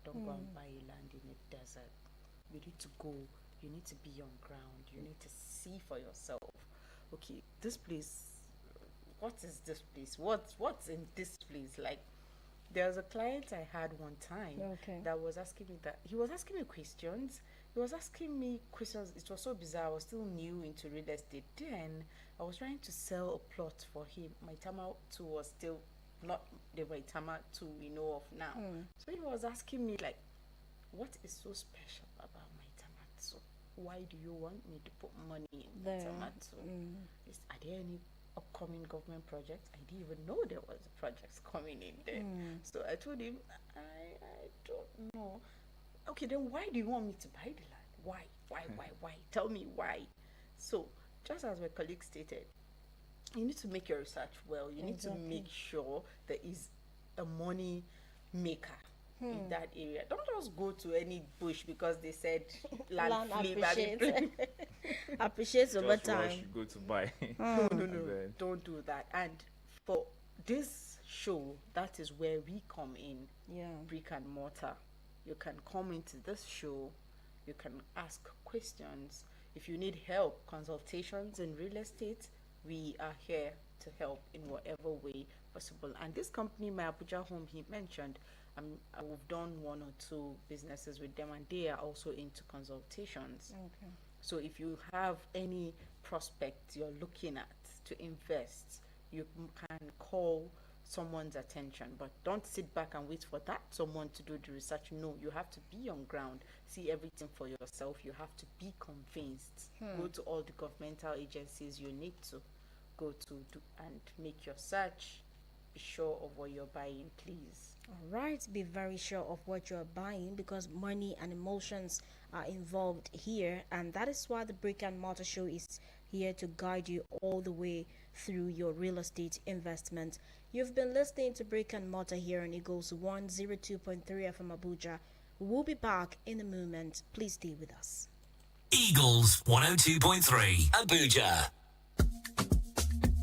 Don't go and buy a land in a desert. You need to go. You need to be on ground. You need to see for yourself. Okay, this place. What is this place? What's in this place? Like, there was a client I had one time that was asking me that he was asking me questions. He was asking me questions. It was so bizarre. I was still new into real estate. Then I was trying to sell a plot for him. My Tama 2 was still not the way Tama 2 we know of now. So he was asking me like, what is so special about my Tama 2? Why do you want me to put money in my Tama 2? Are there any upcoming government projects? I didn't even know there was projects coming in there. So I told him, I don't know. Okay, then why do you want me to buy the land? Why? Tell me why. So, just as my colleague stated, you need to make your research well. You need to make sure there is a money maker in that area. Don't just go to any bush because they said land appreciates over time. You go to buy. No. Don't do that. And for this show, that is where we come in. Brick and mortar. You can come into this show. You can ask questions. If you need help, consultations in real estate, we are here to help in whatever way possible. And this company, My Abuja Home, he mentioned, we've done 1 or 2 businesses with them, and they are also into consultations. So if you have any prospect you're looking at to invest, you can call someone's attention, but don't sit back and wait for that someone to do the research. No, you have to be on ground, see everything for yourself. You have to be convinced. Go to all the governmental agencies you need to go to and make your search. Be sure of what you're buying, please. All right, be very sure of what you're buying, because money and emotions are involved here, and that is why the Brick and Mortar Show is here to guide you all the way through your real estate investment. You've been listening to Brick and Mortar here on Eagles 102.3 FM Abuja. We'll be back in a moment. Please stay with us. Eagles 102.3 Abuja.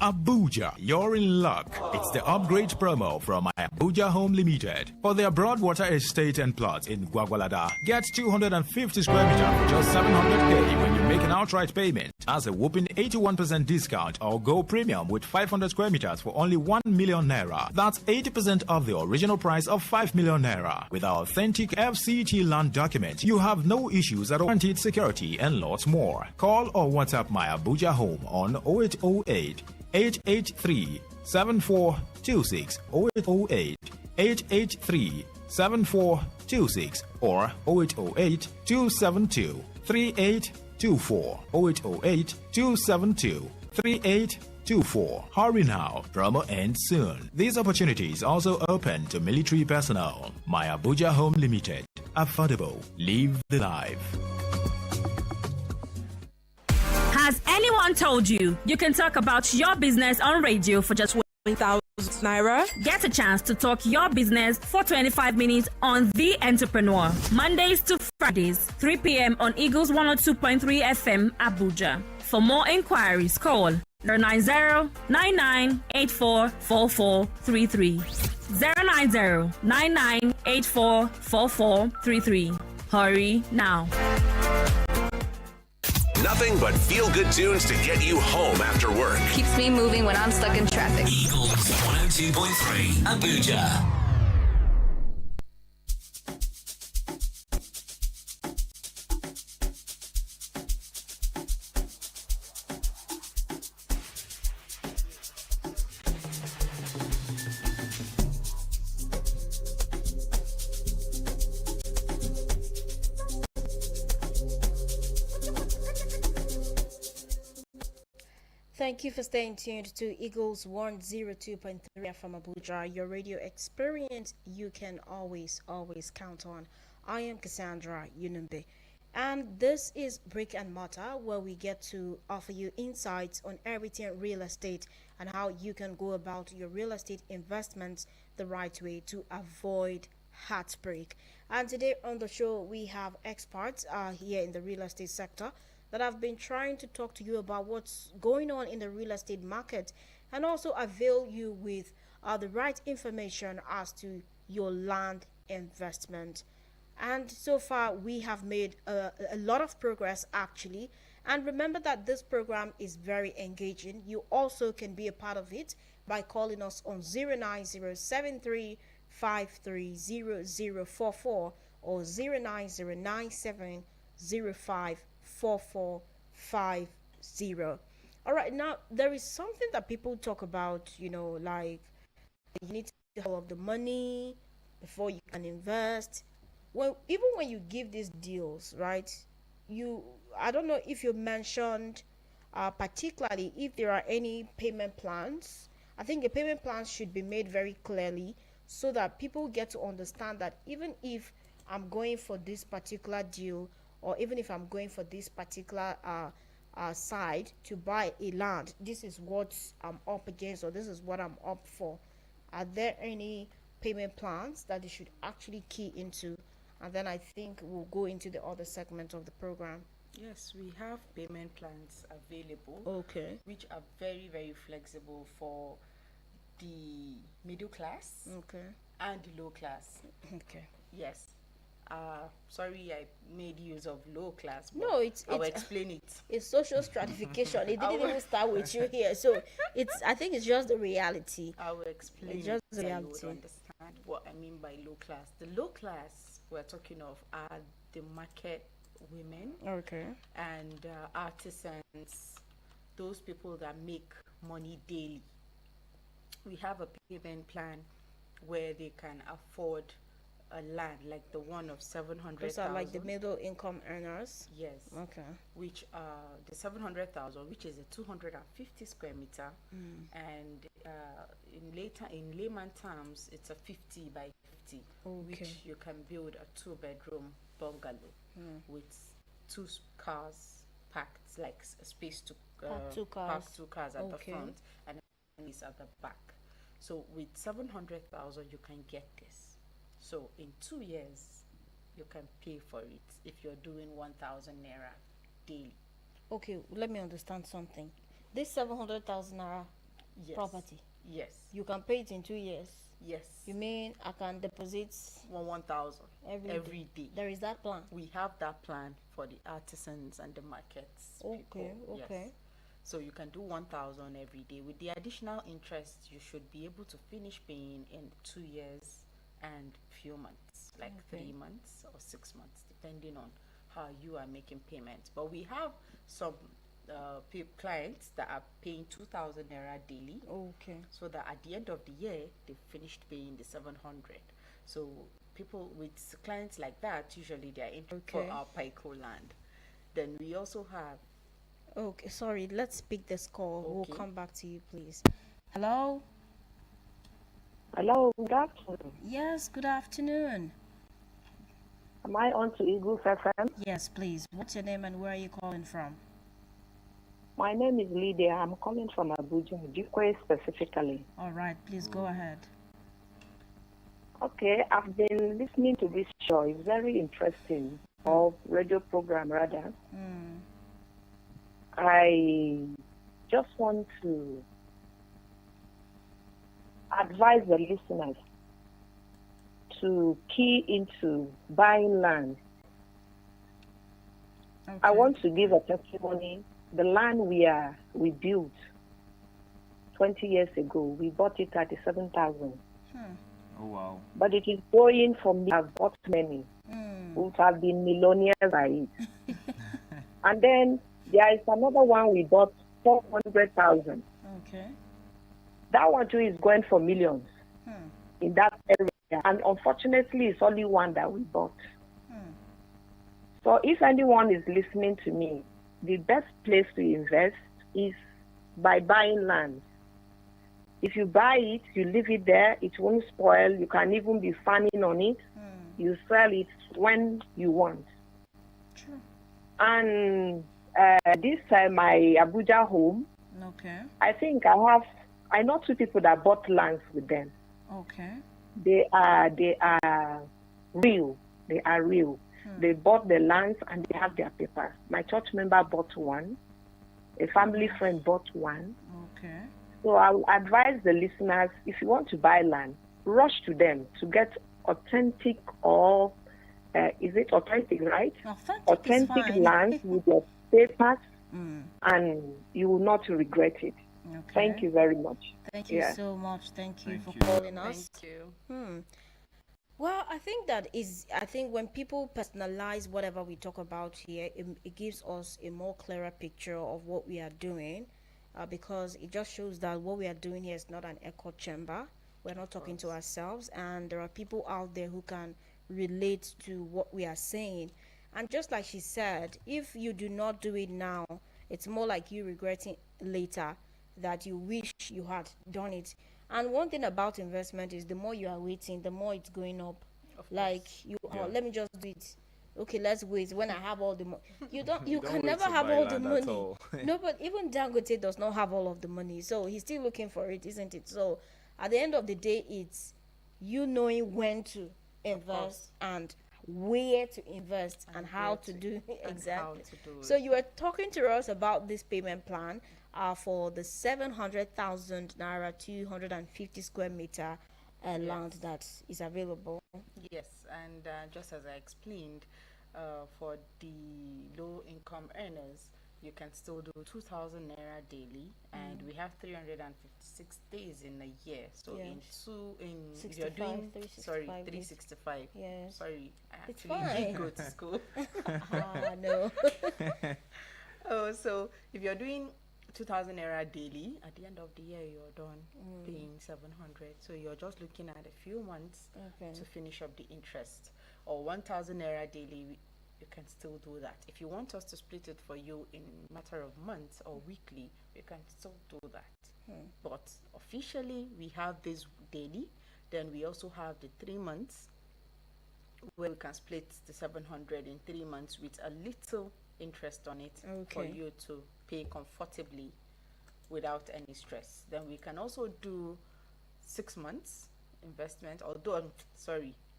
Abuja, you're in luck. It's the upgrade promo from Abuja Home Limited. For their Broadwater estate and plots in Gwagwalada, get 250 square meters for just 700k when you make an outright payment. As a whopping 81% discount, or go premium with 500 square meters for only 1 million naira. That's 80% of the original price of 5 million naira. With our authentic FCT land document, you have no issues at all. Guaranteed security and lots more. Call or WhatsApp My Abuja Home on 0808 883 7426 0808 883 7426 or 0808 272 3824 0808 272 3824. Hurry now, promo ends soon. This opportunity is also open to military personnel. My Abuja Home Limited. Affordable. Live the life. Has anyone told you you can talk about your business on radio for just 1,000 naira? Get a chance to talk your business for 25 minutes on The Entrepreneur. Mondays to Fridays, 3 p.m. on Eagles 102.3 FM Abuja. For more inquiries, call 090-9984-4433. 090-9984-4433. Hurry now. Nothing but feel-good tunes to get you home after work. Keeps me moving when I'm stuck in traffic. Eagles 102.3 Abuja. Thank you for staying tuned to Eagles 102.3 from Abuja, your radio experience you can always count on. I am Cassandra Yunumbe, and this is Brick and Mortar, where we get to offer you insights on everything real estate and how you can go about your real estate investments the right way to avoid heartbreak. And today on the show, we have experts here in the real estate sector that have been trying to talk to you about what's going on in the real estate market and also avail you with the right information as to your land investment. And so far, we have made a lot of progress actually. And remember that this program is very engaging. You also can be a part of it by calling us on 09073530044 or 09097054450. All right, now there is something that people talk about, like you need to have all of the money before you can invest. Well, even when you give these deals, right? I don't know if you mentioned, particularly if there are any payment plans. I think the payment plans should be made very clearly so that people get to understand that even if I'm going for this particular deal, or even if I'm going for this particular side to buy a land, this is what I'm up against, or this is what I'm up for. Are there any payment plans that they should actually key into? And then I think we'll go into the other segment of the program. Yes, we have payment plans available. Okay. Which are very, very flexible for the middle class. Okay. And the low class. Okay. Yes. Sorry, I made use of low class. But No, I'll explain it. It's social stratification. It didn't even start with you here, so I think it's just the reality. I will explain It's just so you reality. would understand what I mean by low class. The low class we're talking of are the market women Okay. and artisans, those people that make money daily. We have a payment plan where they can afford a land like the one of 700,000. Those are like the middle income earners. Yes. Okay. Which the 700,000, which is a 250 square meter, and in layman terms, it's a 50 by 50, which Okay. you can build a 2-bedroom bungalow with 2 cars packed, like a space to Park 2 cars. park 2 cars at Okay. the front and is at the back. So with 700,000, you can get this. So in 2 years, you can pay for it if you're doing 1,000 naira daily. Okay, let me understand something. This 700,000 naira Yes. property, Yes. you can pay it in 2 years. Yes. You mean I can deposit 1,000 every day. There is that plan. We have that plan for the artisans and the markets. Okay, people. okay. Yes. So you can do 1,000 every day. With the additional interest, you should be able to finish paying in 2 years and few months, like Okay. 3 months or 6 months, depending on how you are making payments. But we have some clients that are paying 2,000 naira daily, Okay. so that at the end of the year they've finished paying the 700. So people with clients like that, usually they are in for Okay. our Pico land. Then we also have Okay, sorry, let's pick this call. Okay. We'll come back to you, please. Hello? Hello, good afternoon. Yes, good afternoon. Am I on to Eagles FM? Yes, please. What's your name and where are you calling from? My name is Lydia. I'm calling from Abuja, Jikwe specifically. All right, please go ahead. Okay, I've been listening to this show. It's very interesting, or radio program rather. I just want to advise the listeners to key into buying land. Okay. I want to give a testimony. The land we built 20 years ago, we bought it at 7,000. Oh, wow. But it is going for me. I've bought many who have been millionaires by it. And then there is another one we bought 400,000. Okay. That one too is going for millions in that area. And unfortunately, it's only one that we bought. So if anyone is listening to me, the best place to invest is by buying land. If you buy it, you leave it there, it won't spoil. You can even be farming on it. You sell it when you want. True. And this my Abuja home, Okay. I think I know 2 people that bought lands with them. Okay. They are real. They are real. They bought the lands and they have their papers. My church member bought one. A family friend bought one. Okay. So I will advise the listeners, if you want to buy land, rush to them to get authentic or it authentic, right? Authentic is fine. Land with your papers, and you will not regret it. Okay. Thank you very much. Thank you Yeah. so much. Thank you Thank for you. calling us. Thank you. Well, I think when people personalize whatever we talk about here, it gives us a more clearer picture of what we are doing, because it just shows that what we are doing here is not an echo chamber. We're not talking to ourselves, and there are people out there who can relate to what we are saying. And just like she said, if you do not do it now, it's more like you regretting later that you wish you had done it. And one thing about investment is the more you are waiting, the more it's going up. Like let me just do it. Okay, let's wait when I have all the money. You can wait never to have buy all the land at money. all. No, but even Dangote does not have all of the money, so he's still looking for it, isn't it? So at the end of the day, it's you knowing when to invest and where to invest and how to do exactly. So you were talking to us about this payment plan for the 700,000 naira 250 square meter land that is available. Yes, and just as I explained, for the low income earners, you can still do 2,000 naira daily, and we have 356 days in a year. So if you're doing 365. Yes. Sorry, I It's actually did fine. go to school. No. Oh, so if you're doing 2,000 naira daily, at the end of the year you're done paying 700. So you're just looking at a few months to finish up the interest. Or 1,000 naira daily, you can still do that. If you want us to split it for you in matter of months or weekly, we can still do that. But officially, we have this daily. Then we also have the 3 months, where we can split the 700 in 3 months with a little interest on it for you to pay comfortably without any stress. Then we can also do 6 months investment, although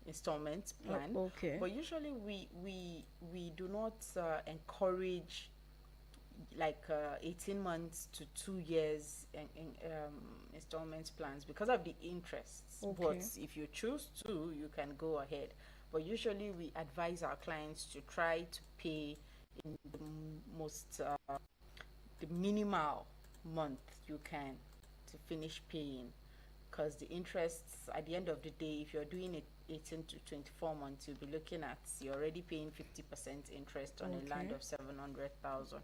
installment plan. But usually we do not encourage like 18 months to 2 years in installment plans because of the interests. But if you choose to, you can go ahead. But usually we advise our clients to try to pay in the most the minimal month you can to finish paying, because the interests at the end of the day, if you're doing it 18 to 24 months, you'll be looking at, you're already paying 50% interest on a land of 700,000.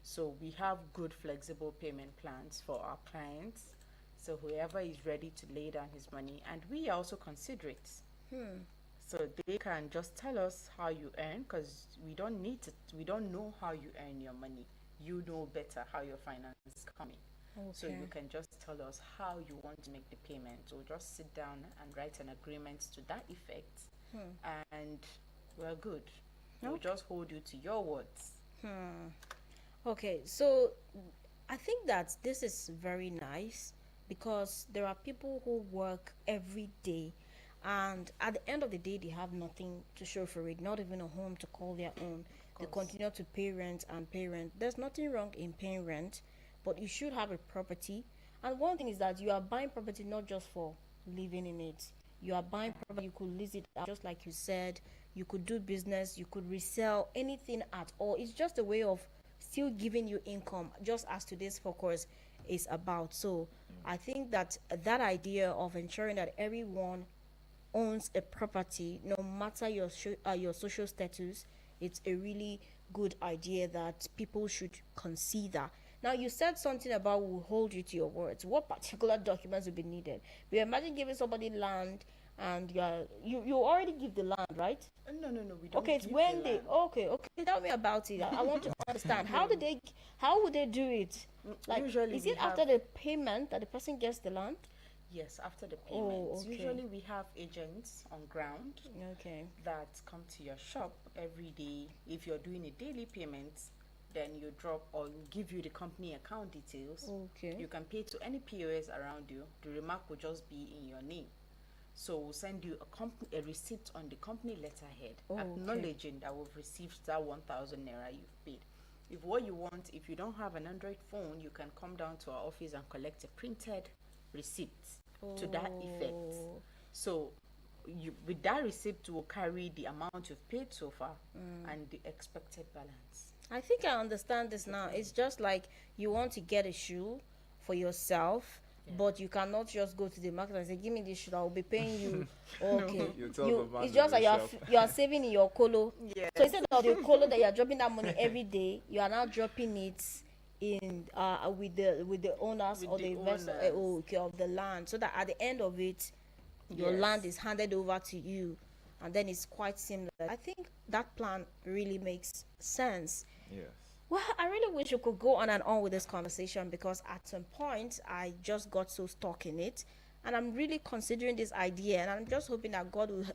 So we have good flexible payment plans for our clients, so whoever is ready to lay down his money, and we are also considerate. So they can just tell us how you earn, because we don't know how you earn your money. You know better how your finance is coming. So you can just tell us how you want to make the payment. We'll just sit down and write an agreement to that effect, and we're good. We'll just hold you to your words. Okay, so I think that this is very nice, because there are people who work every day, and at the end of the day they have nothing to show for it, not even a home to call their own. They continue to pay rent and pay rent. There's nothing wrong in paying rent, but you should have a property. And one thing is that you are buying property not just for living in it. You are buying property, you could lease it out, just like you said. You could do business, you could resell, anything at all. It's just a way of still giving you income, just as today's focus is about. So I think that that idea of ensuring that everyone owns a property, no matter your social status, it's a really good idea that people should consider. Now, you said something about we'll hold you to your words. What particular documents will be needed? We imagine giving somebody land, and you already give the land, right? No, we don't. Okay, it's when they tell me about it. I want to understand how would they do it? Like, Usually is it after the payment that the person gets the land? Yes, after the payment. Usually we have agents on ground that come to your shop every day. If you're doing a daily payment, then you drop or give you the company account details. You can pay to any POS around you. The remark will just be in your name. So we'll send you a receipt on the company letterhead, acknowledging that we've received that 1,000 naira you've paid. If you don't have an Android phone, you can come down to our office and collect a printed receipt to that effect. So you with that receipt will carry the amount you've paid so far and the expected balance. I think I understand this now. It's just like you want to get a shoe for yourself, but you cannot just go to the market and say, "Give me this shoe. I will be paying you." Okay, You tell the man it's in just the like shop. you are saving in your colo. Yes. So instead of the colo that you are dropping that money every day, you are now dropping it in with the owners With or the the investor owners. of the land, so that at the end of it, your Yes. land is handed over to you, and then it's quite seamless. I think that plan really makes sense. Yes. Well, I really wish we could go on and on with this conversation, because at some point I just got so stuck in it, and I'm really considering this idea, and I'm just hoping that God will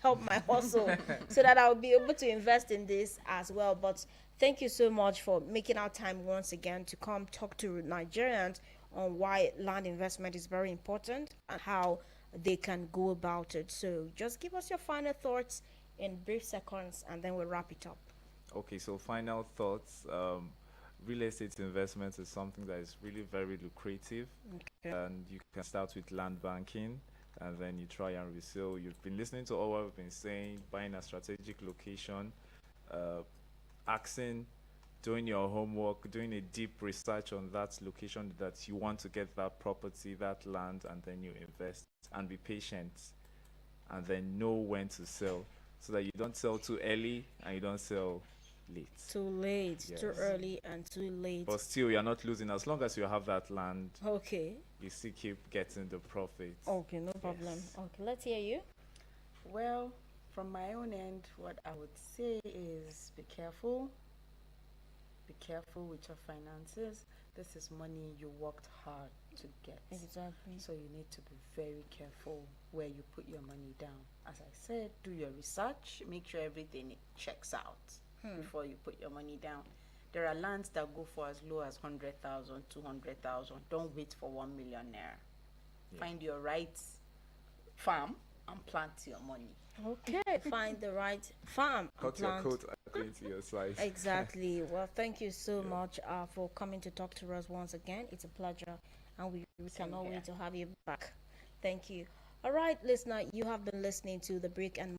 help my hustle so that I'll be able to invest in this as well. But thank you so much for making our time once again to come talk to Nigerians on why land investment is very important and how they can go about it. So just give us your final thoughts in brief seconds, and then we'll wrap it up. Okay, so final thoughts. Real estate investment is something that is really very lucrative, and you can start with land banking, and then you try and resell. You've been listening to all what we've been saying: buying a strategic location, asking, doing your homework, doing a deep research on that location that you want to get that property, that land, and then you invest, and be patient, and then know when to sell, so that you don't sell too early and you don't sell late. Too late, too Yes. early, and too late. But still, you're not losing. As long as you have that land, Okay. you still keep getting the profits. Okay, no problem. Yes. Okay, let's hear you. Well, from my own end, what I would say is be careful. Be careful with your finances. This is money you worked hard to get. Exactly. So you need to be very careful where you put your money down. As I said, do your research. Make sure everything checks out before you put your money down. There are lands that go for as low as 100,000, 200,000. Don't wait for 1 million naira. Find your right farm and plant your money. Okay, find the right farm. and Cut your plant. coat according to your size. Exactly. Well, thank you so much for coming to talk to us once again. It's a pleasure, and we cannot here. wait to have you back. Thank you. All right, listener, you have been listening to the Brick and